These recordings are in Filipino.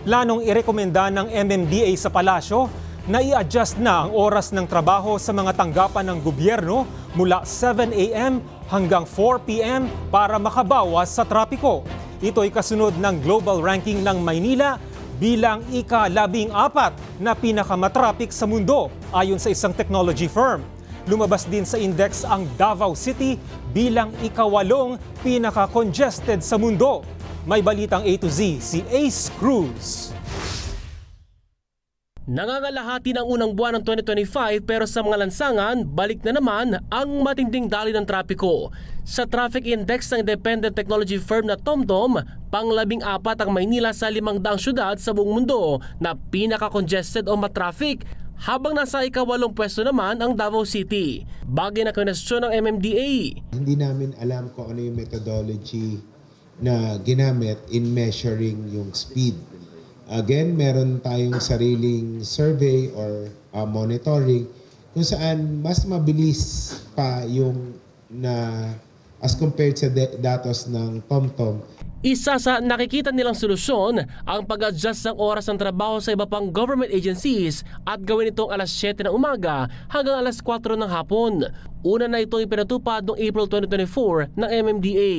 Planong irekomenda ng MMDA sa palasyo na i-adjust na ang oras ng trabaho sa mga tanggapan ng gobyerno mula 7 a.m. hanggang 4 p.m. para makabawas sa trapiko. Ito ay kasunod ng global ranking ng Maynila bilang ika-14 na pinakamatrapik sa mundo ayon sa isang technology firm. Lumabas din sa index ang Davao City bilang ika-8 pinaka-congested sa mundo. May balitang A to Z si Ace Cruz. Nangangalahati ng unang buwan ng 2025 pero sa mga lansangan, balik na naman ang matinding daloy ng trapiko. Sa traffic index ng independent technology firm na TomTom, pang-14 ang Maynila sa 500 syudad sa buong mundo na pinaka-congested o matraffic, habang nasa ika-8 pwesto naman ang Davao City. Bagay na kwestiyon ng MMDA. Hindi namin alam kung ano yung methodology na ginamit in measuring yung speed. Again, meron tayong sariling survey or monitoring kung saan mas mabilis pa yung as compared sa datos ng TomTom. Isa sa nakikita nilang solusyon ang pag-adjust ng oras ng trabaho sa iba pang government agencies at gawin itong alas 7 ng umaga hanggang alas 4 ng hapon. Una na itong ipinatupad noong April 2024 ng MMDA.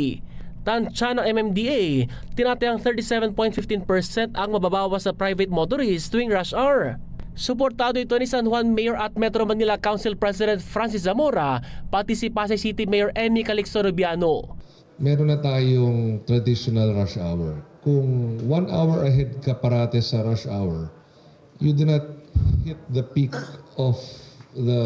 Tansya ng MMDA, tinatayang 37.15% ang mababawas sa private motorists tuwing rush hour. Suportado ito ni San Juan Mayor at Metro Manila Council President Francis Zamora, pati si Pasay City Mayor Emmy Calixto Rubiano. Meron na tayong traditional rush hour. Kung 1 hour ahead ka parate sa rush hour, you do not hit the peak of the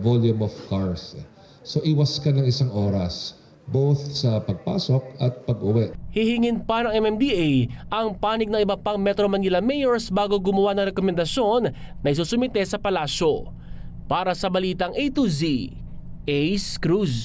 volume of cars. So iwas ka ng isang oras, both sa pagpasok at pag-uwi. Hihingin pa ng MMDA ang panig ng iba pang Metro Manila mayors bago gumawa ng rekomendasyon na isusumite sa palasyo. Para sa balitang A to Z, Ace Cruz.